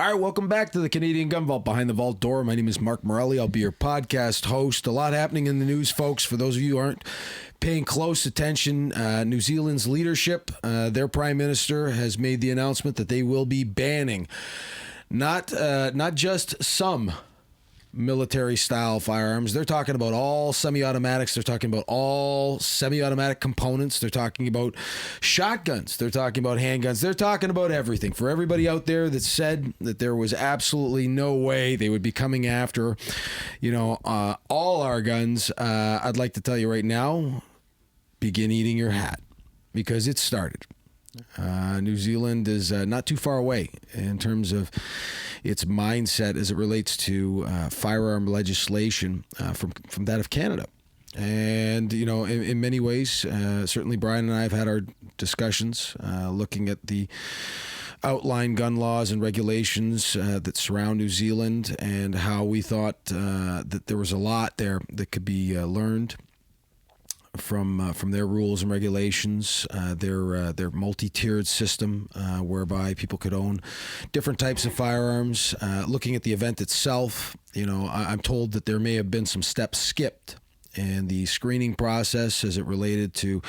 All right, welcome back to the Canadian Gun Vault, Behind the Vault Door. My name is Mark Morelli. I'll be your podcast host. A lot happening in the news, folks. For those of you who aren't paying close attention, New Zealand's leadership, their prime minister has made the announcement that they will be banning not just some military-style firearms. They're talking about all semi-automatics. They're talking about all semi-automatic components. They're talking about shotguns. They're talking about handguns. They're talking about everything. For everybody out there that said that there was absolutely no way they would be coming after, all our guns, I'd like to tell you right now, begin eating your hat, because it started. New Zealand is not too far away in terms of its mindset as it relates to firearm legislation from that of Canada. And, in many ways, certainly Brian and I have had our discussions looking at the outline gun laws and regulations that surround New Zealand, and how we thought that there was a lot there that could be learned from their rules and regulations, their multi-tiered system whereby people could own different types of firearms. Looking at the event itself, I'm told that there may have been some steps skipped in the screening process as it related to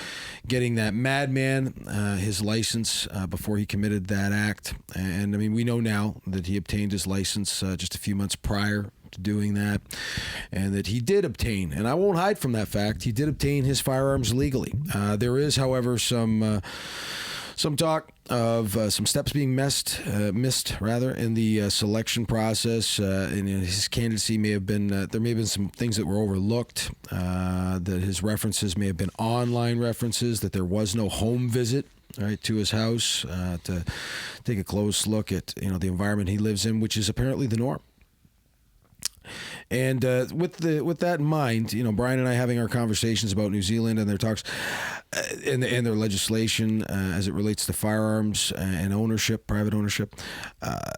getting that madman his license before he committed that act. And I mean, we know now that he obtained his license just a few months prior to doing that, and that he did obtain, and I won't hide from that fact, he did obtain his firearms legally. There is, however, some talk of some steps being missed in the selection process. And his candidacy may have been, there may have been some things that were overlooked, that his references may have been online references, that there was no home visit to his house to take a close look at the environment he lives in, which is apparently the norm. And with that in mind, Brian and I having our conversations about New Zealand and their talks and their legislation as it relates to firearms and ownership, private ownership. At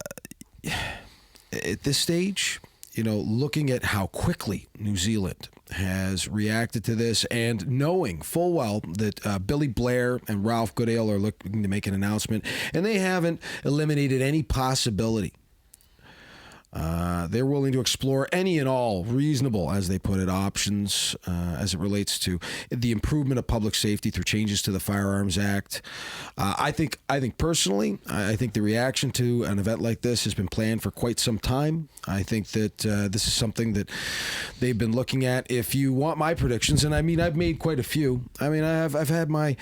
this stage, looking at how quickly New Zealand has reacted to this, and knowing full well that Billy Blair and Ralph Goodale are looking to make an announcement, and they haven't eliminated any possibility. They're willing to explore any and all reasonable, as they put it, options as it relates to the improvement of public safety through changes to the Firearms Act. I think personally, I think the reaction to an event like this has been planned for quite some time. I think that this is something that they've been looking at. If you want my predictions, and I mean, I've made quite a few. I mean, I've had my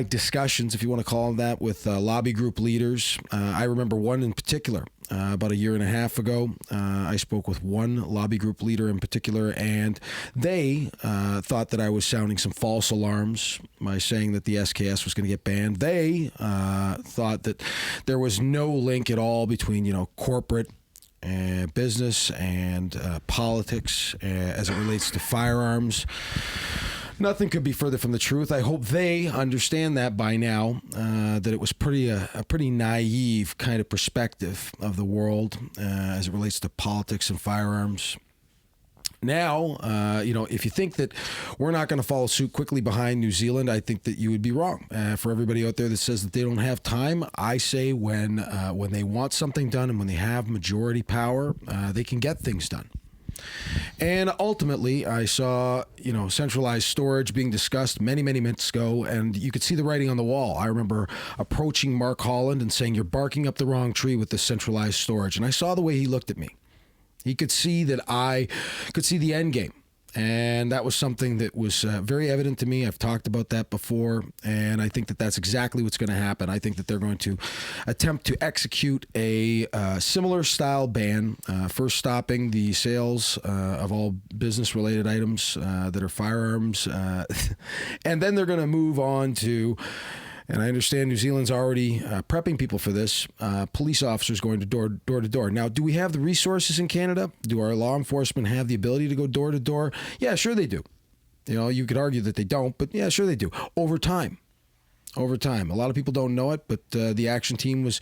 discussions, if you want to call them that, with lobby group leaders. I remember one in particular. About a year and a half ago, I spoke with one lobby group leader in particular, and they thought that I was sounding some false alarms by saying that the SKS was going to get banned. They thought that there was no link at all between, corporate business and politics as it relates to firearms. Nothing could be further from the truth. I hope they understand that by now, that it was a pretty naive kind of perspective of the world as it relates to politics and firearms. Now, if you think that we're not going to follow suit quickly behind New Zealand, I think that you would be wrong. For everybody out there that says that they don't have time, I say when they want something done and when they have majority power, they can get things done. And ultimately, I saw, centralized storage being discussed many, many months ago, and you could see the writing on the wall. I remember approaching Mark Holland and saying, "You're barking up the wrong tree with this centralized storage." And I saw the way he looked at me. He could see that I could see the end game. And that was something that was very evident to me. I've talked about that before, and I think that that's exactly what's going to happen. I think that they're going to attempt to execute a similar style ban, first stopping the sales of all business-related items that are firearms, and then they're going to move on to, and I understand New Zealand's already prepping people for this, police officers going to door to door. Now, do we have the resources in Canada? Do our law enforcement have the ability to go door to door? Yeah, sure they do. You could argue that they don't, but yeah, sure they do. Over time. A lot of people don't know it, but the action team was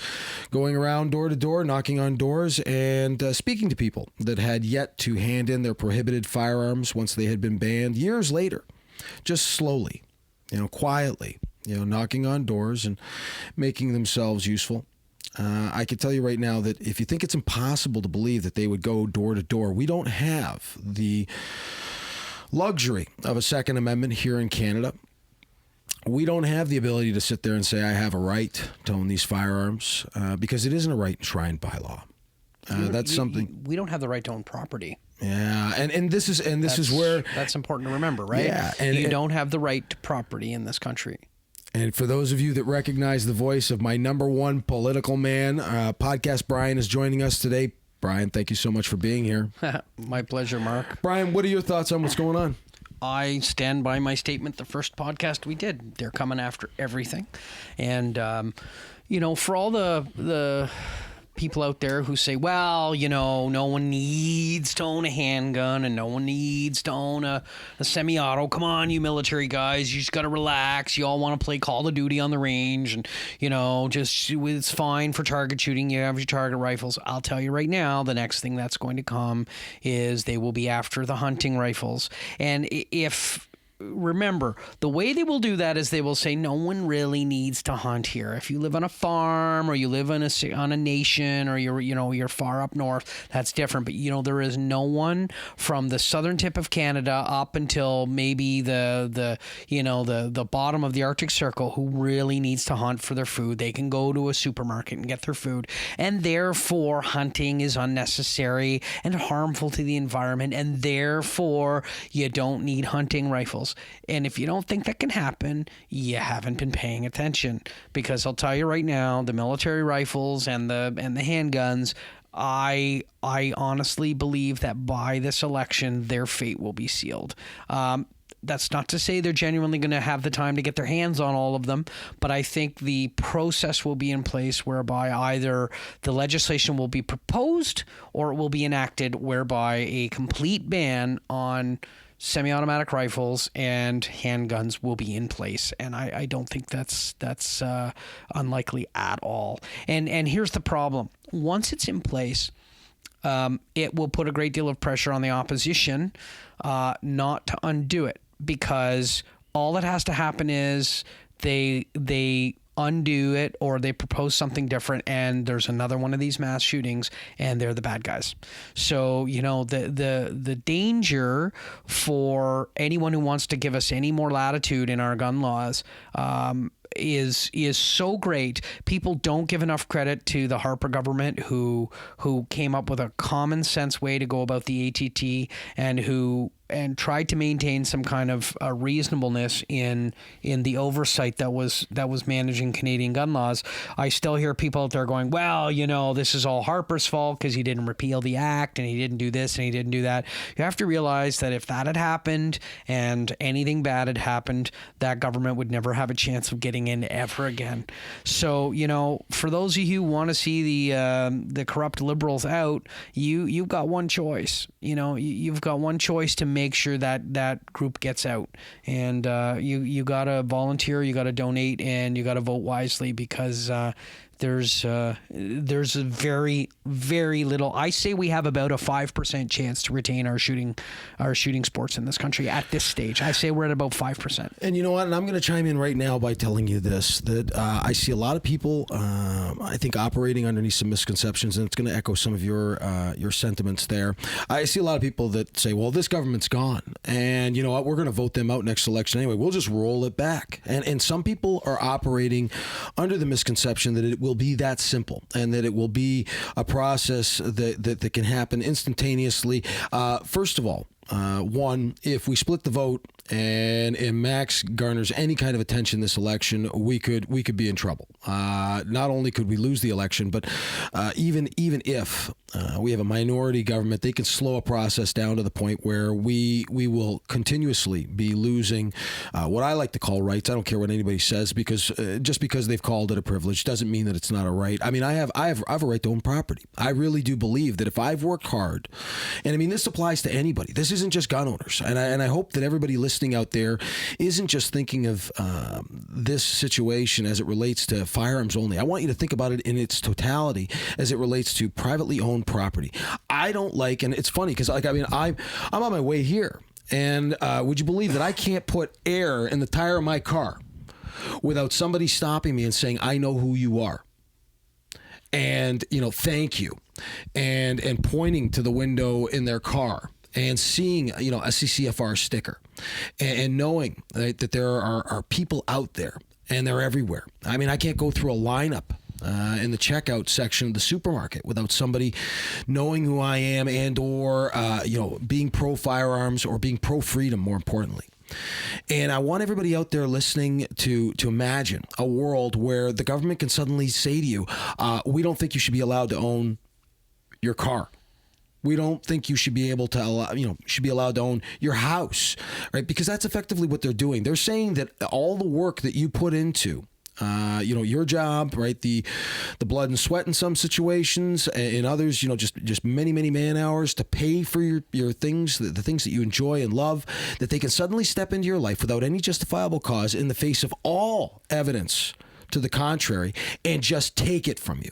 going around door to door, knocking on doors, and speaking to people that had yet to hand in their prohibited firearms once they had been banned years later, just slowly, quietly. Knocking on doors and making themselves useful. I can tell you right now that if you think it's impossible to believe that they would go door to door, we don't have the luxury of a Second Amendment here in Canada. We don't have the ability to sit there and say, I have a right to own these firearms, because it isn't a right enshrined by law. That's something. We don't have the right to own property. Yeah, and this is where that's important to remember, right? Yeah, you don't have the right to property in this country. And for those of you that recognize the voice of my number one political man, Podcast Brian is joining us today. Brian, thank you so much for being here. My pleasure, Mark. Brian, what are your thoughts on what's going on? I stand by my statement the first podcast we did. They're coming after everything. And, for all the people out there who say, well, no one needs to own a handgun and no one needs to own a semi-auto. Come on, you military guys, you just got to relax. You all want to play Call of Duty on the range and, just it's fine for target shooting. You have your target rifles. I'll tell you right now, the next thing that's going to come is they will be after the hunting rifles. And remember, the way they will do that is they will say no one really needs to hunt here. If you live on a farm or you live on a nation or you're far up north, that's different. But there is no one from the southern tip of Canada up until maybe the bottom of the Arctic Circle who really needs to hunt for their food. They can go to a supermarket and get their food, and therefore hunting is unnecessary and harmful to the environment, and therefore you don't need hunting rifles. And if you don't think that can happen, you haven't been paying attention, because I'll tell you right now, the military rifles and the handguns, I honestly believe that by this election, their fate will be sealed. That's not to say they're genuinely going to have the time to get their hands on all of them, but I think the process will be in place whereby either the legislation will be proposed or it will be enacted whereby a complete ban on semi-automatic rifles and handguns will be in place, and I don't think that's unlikely at all. And here's the problem: once it's in place, it will put a great deal of pressure on the opposition not to undo it, because all that has to happen is they undo it or they propose something different, and there's another one of these mass shootings and they're the bad guys. So the danger for anyone who wants to give us any more latitude in our gun laws is so great. People don't give enough credit to the Harper government who came up with a common sense way to go about the ATT and tried to maintain some kind of reasonableness in the oversight that was managing Canadian gun laws. I still hear people out there going, well, this is all Harper's fault because he didn't repeal the act and he didn't do this and he didn't do that. You have to realize that if that had happened and anything bad had happened, that government would never have a chance of getting in ever again. So, for those of you who want to see the corrupt liberals out, you've got one choice. You've got one choice to make sure that group gets out, and you gotta volunteer, you gotta donate, and you gotta vote wisely, because there's a very, very little. I say we have about a 5% chance to retain our shooting sports in this country at this stage. I say we're at about 5%. And you know what? And I'm going to chime in right now by telling you this: that I see a lot of people, I think, operating underneath some misconceptions, and it's going to echo some of your sentiments there. I see a lot of people that say, "Well, this government's gone, and you know what? We're going to vote them out next election anyway. We'll just roll it back." And some people are operating under the misconception that it will be that simple, and that it will be a process that can happen instantaneously. First of all, one, if we split the vote and Max garners any kind of attention this election, we could be in trouble. Not only could we lose the election, but even if we have a minority government, they can slow a process down to the point where we will continuously be losing what I like to call rights. I don't care what anybody says, because just because they've called it a privilege doesn't mean that it's not a right. I mean, I have a right to own property. I really do believe that if I've worked hard, and I mean, this applies to anybody. This isn't just gun owners, and I hope that everybody listening out there isn't just thinking of this situation as it relates to firearms only. I want you to think about it in its totality as it relates to privately owned property. I don't like, and it's funny because I'm on my way here, and would you believe that I can't put air in the tire of my car without somebody stopping me and saying, "I know who you are"? and thank you, and pointing to the window in their car and seeing a CCFR sticker, and knowing that there are people out there, and they're everywhere. I mean, I can't go through a lineup in the checkout section of the supermarket without somebody knowing who I am, and or being pro firearms or being pro freedom, more importantly. And I want everybody out there listening to imagine a world where the government can suddenly say to you, we don't think you should be allowed to own your car. We don't think you should be able to allow, should be allowed to own your house, right? Because that's effectively what they're doing. They're saying that all the work that you put into, your job, right? The blood and sweat in some situations, in others, just many, many man hours to pay for your things, the things that you enjoy and love, that they can suddenly step into your life without any justifiable cause in the face of all evidence to the contrary and just take it from you.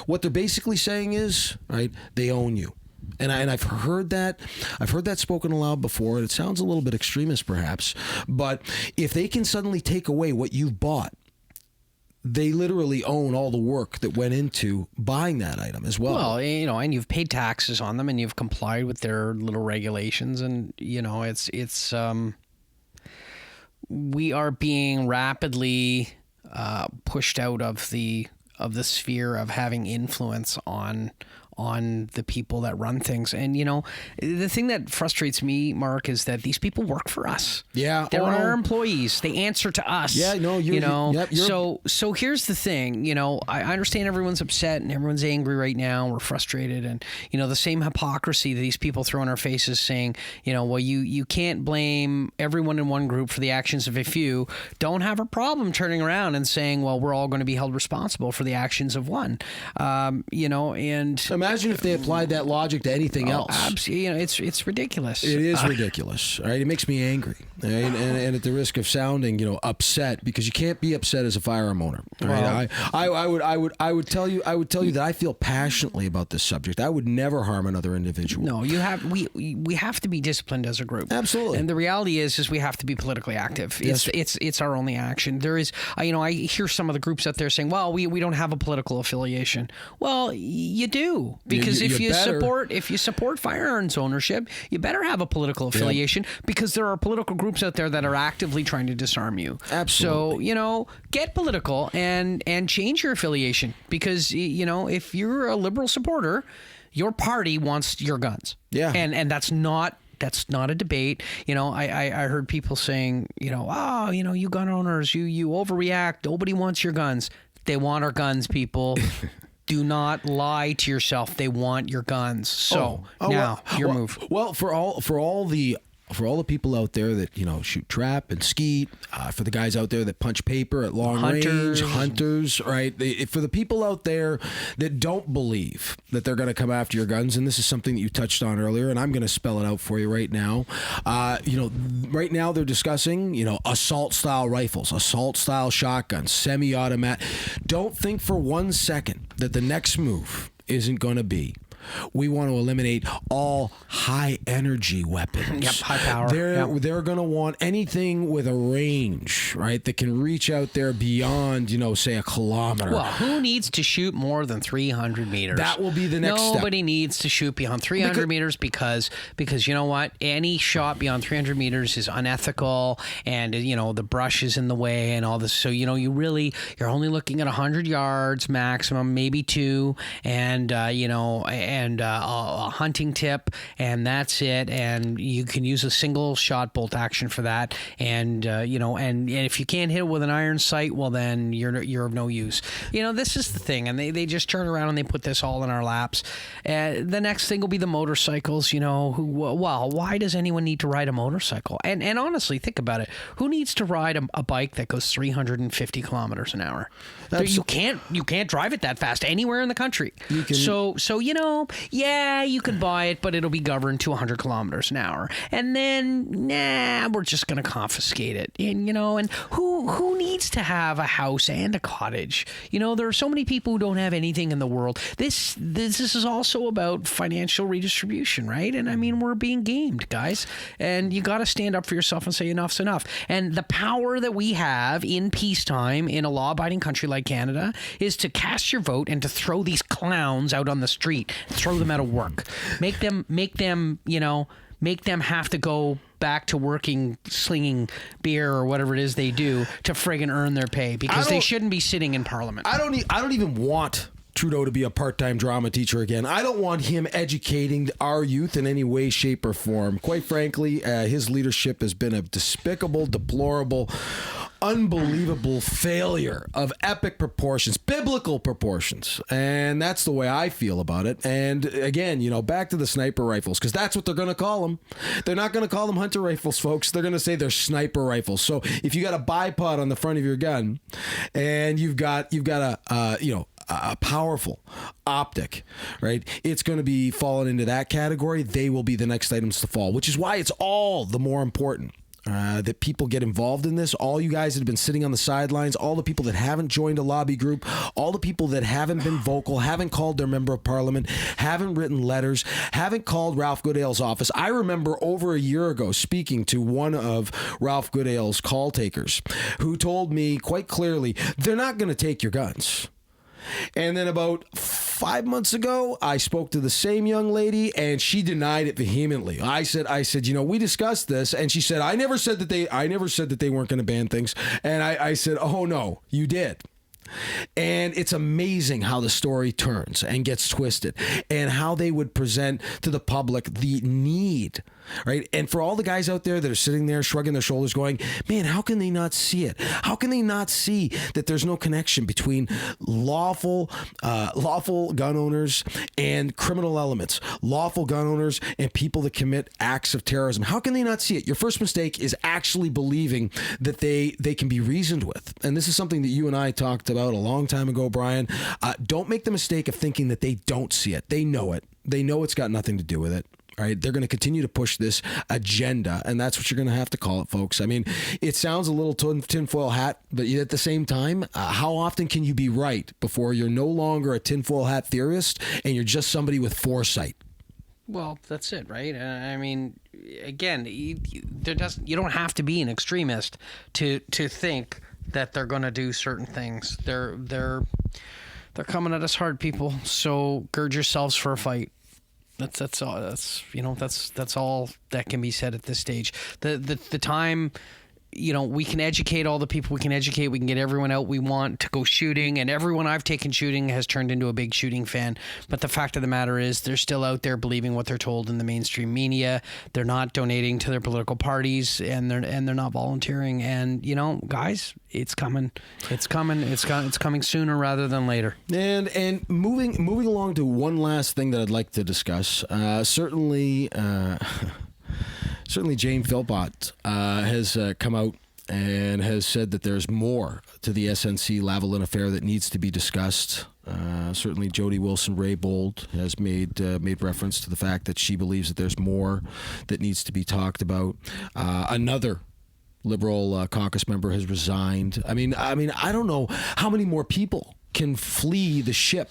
What they're basically saying is, right, they own you. And I've heard that spoken aloud before, and it sounds a little bit extremist perhaps, but if they can suddenly take away what you've bought, they literally own all the work that went into buying that item as well. Well, and you've paid taxes on them, and you've complied with their little regulations, and it's we are being rapidly pushed out of the sphere of having influence on the people that run things. And, the thing that frustrates me, Mark, is that these people work for us. Yeah. They're our employees. They answer to us. Yeah, no, So here's the thing, I understand everyone's upset and everyone's angry right now. We're frustrated. And, the same hypocrisy that these people throw in our faces saying, well, you can't blame everyone in one group for the actions of a few. Don't have a problem turning around and saying, well, we're all going to be held responsible for the actions of one. And imagine if they applied that logic to anything else. Absolutely, it's ridiculous. It is ridiculous. Right? It makes me angry, right? and at the risk of sounding, upset, because you can't be upset as a firearm owner. Right? Well, I would tell you that I feel passionately about this subject. I would never harm another individual. No, we have to be disciplined as a group. Absolutely. And the reality is we have to be politically active. Yes. It's our only action. There is, I hear some of the groups out there saying, well, we don't have a political affiliation. Well, you do. Because if you support firearms ownership, you better have a political affiliation, because there are political groups out there that are actively trying to disarm you. Absolutely. So, get political and change your affiliation, because, if you're a liberal supporter, your party wants your guns. Yeah. And that's not a debate. I heard people saying, you gun owners, you overreact. Nobody wants your guns. They want our guns, people. Do not lie to yourself. They want your guns. So your move. Well, for all the people out there that shoot trap and skeet, for the guys out there that punch paper at long range, hunters, right? For the people out there that don't believe that they're going to come after your guns, and this is something that you touched on earlier, and I'm going to spell it out for you right now. Right now they're discussing assault style rifles, assault style shotguns, semi-automatic. Don't think for 1 second that the next move isn't going to be, we want to eliminate all high energy weapons. Yep, high power. They're going to want anything with a range, right, that can reach out there beyond, say, a kilometer. Well, who needs to shoot more than 300 meters? That will be the next step. Nobody needs to shoot beyond 300 meters because you know what? Any shot beyond 300 meters is unethical, and the brush is in the way and all this. So you're only looking at 100 yards maximum, maybe 2, and a hunting tip, and that's it. And you can use a single shot bolt action for that. And and if you can't hit it with an iron sight, well then you're of no use. This is the thing, and they just turn around and they put this all in our laps. The next thing will be the motorcycles. Why does anyone need to ride a motorcycle? And honestly, think about it. Who needs to ride a bike that goes 350 kilometers an hour? You can't drive it that fast anywhere in the country. So yeah, you could buy it, but it'll be governed to 100 kilometers an hour. And then, we're just going to confiscate it. And, and who needs to have a house and a cottage? There are so many people who don't have anything in the world. This is also about financial redistribution, right? And I mean, we're being gamed, guys. And you got to stand up for yourself and say enough's enough. And the power that we have in peacetime in a law-abiding country like Canada is to cast your vote and to throw these clowns out on the street, throw them out of work, make them have to go back to working, slinging beer or whatever it is they do to friggin' earn their pay, because they shouldn't be sitting in Parliament. I don't even want Trudeau to be a part-time drama teacher again. I don't want him educating our youth in any way, shape, or form. Quite frankly, his leadership has been a despicable, deplorable, unbelievable failure of epic proportions, biblical proportions. And that's the way I feel about it. And again, back to the sniper rifles, because that's what they're going to call them. They're not going to call them hunter rifles, folks. They're going to say they're sniper rifles. So if you got a bipod on the front of your gun and you've got a powerful optic, right? It's going to be falling into that category. They will be the next items to fall, which is why it's all the more important that people get involved in this. All you guys that have been sitting on the sidelines, all the people that haven't joined a lobby group, all the people that haven't been vocal, haven't called their member of parliament, haven't written letters, haven't called Ralph Goodale's office. I remember over a year ago speaking to one of Ralph Goodale's call takers who told me quite clearly, they're not going to take your guns. And then about 5 months ago, I spoke to the same young lady, and she denied it vehemently. I said, we discussed this, and she said, I never said that they weren't going to ban things. And I said, oh no, you did. And it's amazing how the story turns and gets twisted, and how they would present to the public the need, right? And for all the guys out there that are sitting there shrugging their shoulders going, man, how can they not see it? How can they not see that there's no connection between lawful gun owners and criminal elements, lawful gun owners and people that commit acts of terrorism? How can they not see it? Your first mistake is actually believing that they can be reasoned with. And this is something that you and I talked about a long time ago, Brian. Don't make the mistake of thinking that they don't see it. They know it. They know it's got nothing to do with it. Right? They're going to continue to push this agenda, and that's what you're going to have to call it, folks. I mean, it sounds a little tinfoil hat, but at the same time, how often can you be right before you're no longer a tinfoil hat theorist and you're just somebody with foresight? Well, that's it, right? I mean, again, you don't have to be an extremist to think that they're going to do certain things. They're coming at us hard, people. So gird yourselves for a fight. That's all. That's all that can be said at this stage. The time, we can educate all the people we can educate. We can get everyone out we want to go shooting, and everyone I've taken shooting has turned into a big shooting fan. But the fact of the matter is, they're still out there believing what they're told in the mainstream media. They're not donating to their political parties, and they're not volunteering. And guys, it's coming. It's coming sooner rather than later. And moving along to one last thing that I'd like to discuss. Certainly Jane Philpott has come out and has said that there's more to the SNC Lavalin affair that needs to be discussed. Certainly Jody Wilson-Raybould has made reference to the fact that she believes that there's more that needs to be talked about. Another Liberal caucus member has resigned. I mean, I don't know how many more people can flee the ship.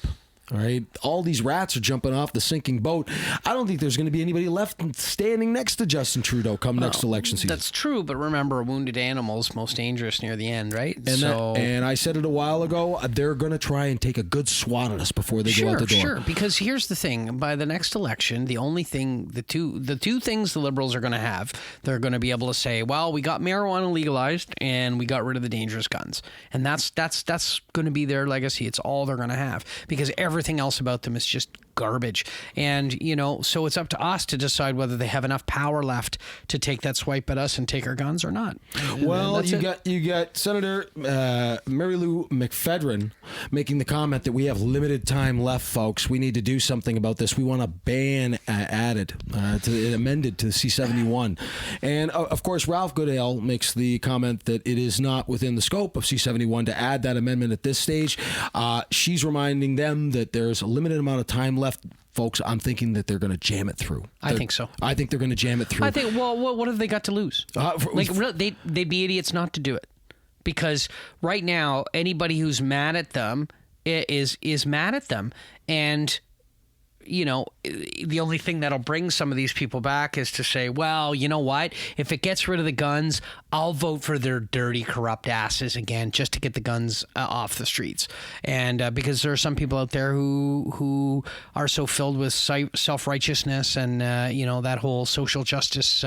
All right, all these rats are jumping off the sinking boat. I don't think there's going to be anybody left standing next to Justin Trudeau come next election season. That's true, but remember, a wounded animal's most dangerous near the end, right? And I said it a while ago. They're going to try and take a good swat at us before they go out the door. Sure. Because here's the thing: by the next election, the two things the Liberals are going to have, they're going to be able to say, "Well, we got marijuana legalized and we got rid of the dangerous guns," and that's going to be their legacy. It's all they're going to have, because everything else about them is just garbage. And, so it's up to us to decide whether they have enough power left to take that swipe at us and take our guns or not. Well, you got Senator Mary Lou McPhedran making the comment that we have limited time left, folks. We need to do something about this. We want a ban amended to C-71. And of course, Ralph Goodale makes the comment that it is not within the scope of C-71 to add that amendment at this stage. She's reminding them that there's a limited amount of time left folks, I'm thinking that they're going to jam it through. I think so. I think they're going to jam it through. I think. Well, what have they got to lose? They'd be idiots not to do it, because right now anybody who's mad at them is mad at them, and the only thing that'll bring some of these people back is to say, well, you know what? If it gets rid of the guns, I'll vote for their dirty, corrupt asses again, just to get the guns off the streets. And because there are some people out there who are so filled with self-righteousness and, that whole social justice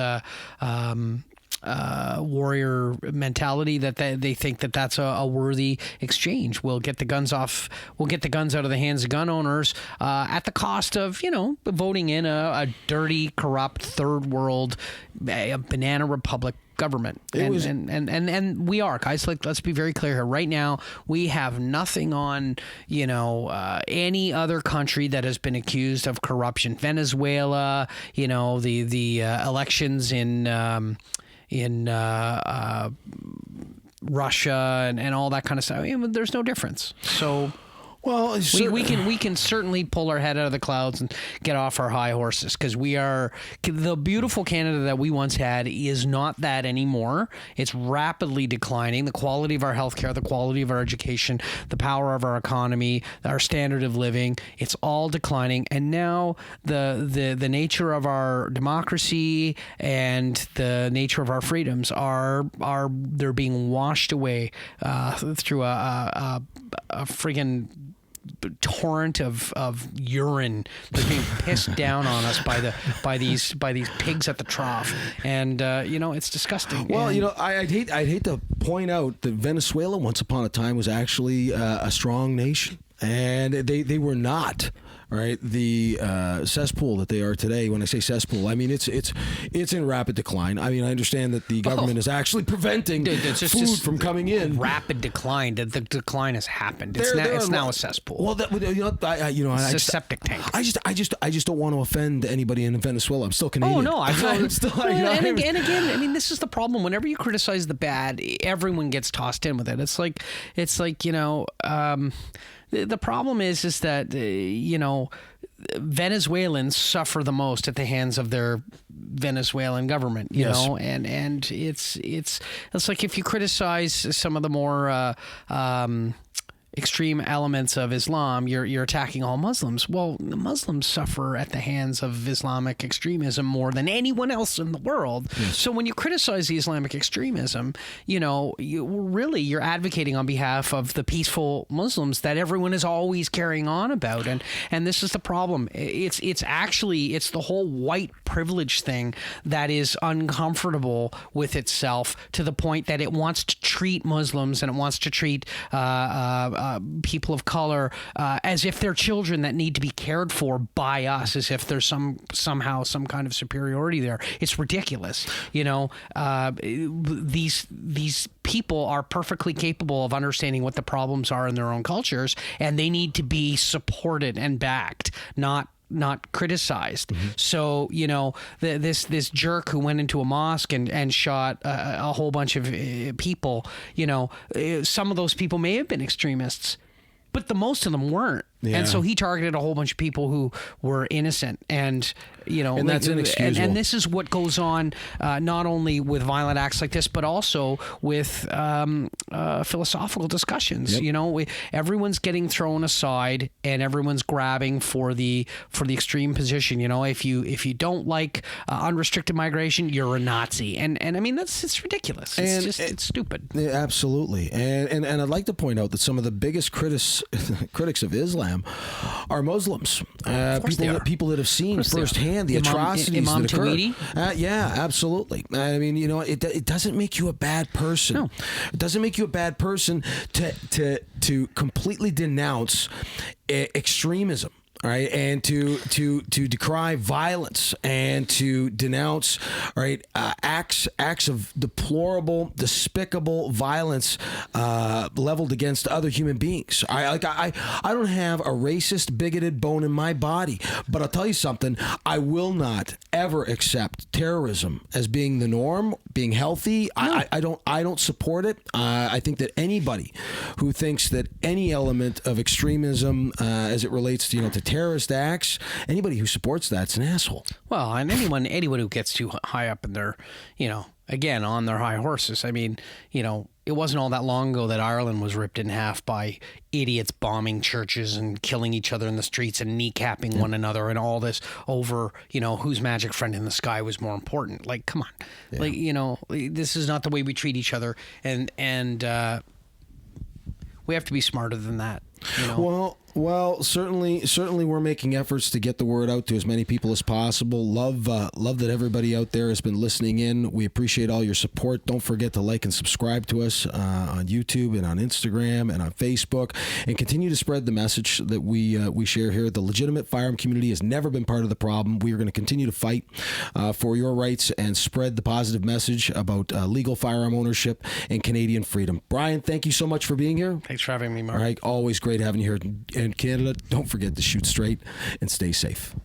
warrior mentality that they think that that's a worthy exchange. We'll get the guns off. We'll get the guns out of the hands of gun owners at the cost of voting in a dirty, corrupt third world banana republic government. And we are, guys. Let's be very clear here. Right now, we have nothing on any other country that has been accused of corruption. Venezuela, the elections in Russia and all that kind of stuff. I mean, there's no difference. So, well, we can certainly pull our head out of the clouds and get off our high horses, because we are the beautiful Canada that we once had is not that anymore. It's rapidly declining. The quality of our healthcare, the quality of our education, the power of our economy, our standard of living, it's all declining. And now the nature of our democracy and the nature of our freedoms they're being washed away through a friggin' torrent of urine. They're being pissed down on us by these pigs at the trough, and it's disgusting. Well, I'd hate to point out that Venezuela once upon a time was actually a strong nation, and they were not. Right, the cesspool that they are today. When I say cesspool, I mean it's in rapid decline. I mean, I understand that the government is actually preventing food from coming in. Rapid decline. The decline has happened. It's now a cesspool. Well, it's a septic tank. I just don't want to offend anybody in Venezuela. I'm still Canadian. Oh no, I'm still. And again, I mean, this is the problem. Whenever you criticize the bad, everyone gets tossed in with it. It's like the problem is that Venezuelans suffer the most at the hands of their Venezuelan government, you know, and it's like if you criticize some of the more extreme elements of Islam, you're attacking all Muslims. Well, the Muslims suffer at the hands of Islamic extremism more than anyone else in the world. Yes. So when you criticize the Islamic extremism, you're advocating on behalf of the peaceful Muslims that everyone is always carrying on about. And this is the problem. It's the whole white privilege thing that is uncomfortable with itself, to the point that it wants to treat Muslims and it wants to treat people of color as if they're children that need to be cared for by us, as if there's somehow some kind of superiority there. It's ridiculous. These people are perfectly capable of understanding what the problems are in their own cultures, and they need to be supported and backed, not criticized. Mm-hmm. So, this jerk who went into a mosque and shot a whole bunch of people, some of those people may have been extremists, but the most of them weren't. Yeah. And so he targeted a whole bunch of people who were innocent, and that's inexcusable. And this is what goes on not only with violent acts like this, but also with philosophical discussions. Yep. Everyone's getting thrown aside, and everyone's grabbing for the extreme position. If you don't like unrestricted migration, you're a Nazi, and I mean it's ridiculous. It's stupid. Yeah, absolutely. And I'd like to point out that some of the biggest critics of Islam are Muslims. People that have seen firsthand the atrocities that occur. Yeah, absolutely. I mean, it doesn't make you a bad person. No. It doesn't make you a bad person to completely denounce extremism. Right, and to decry violence and to denounce acts of deplorable, despicable violence leveled against other human beings. I don't have a racist, bigoted bone in my body, but I'll tell you something: I will not ever accept terrorism as being the norm, being healthy. No. I don't support it. I think that anybody who thinks that any element of extremism, as it relates to terrorist acts. Anybody who supports that's an asshole. Well, and anyone who gets too high up in their, again, on their high horses. I mean, it wasn't all that long ago that Ireland was ripped in half by idiots bombing churches and killing each other in the streets and kneecapping one another and all this over, whose magic friend in the sky was more important. Like, come on. Yeah. Like, this is not the way we treat each other. And we have to be smarter than that. Well, certainly we're making efforts to get the word out to as many people as possible. Love that everybody out there has been listening in. We appreciate all your support. Don't forget to like and subscribe to us on YouTube and on Instagram and on Facebook, and continue to spread the message that we share here. The legitimate firearm community has never been part of the problem. We are going to continue to fight for your rights and spread the positive message about legal firearm ownership and Canadian freedom. Brian, thank you so much for being here. Thanks for having me, Mark. All right, always great having you here in Canada. Don't forget to shoot straight and stay safe.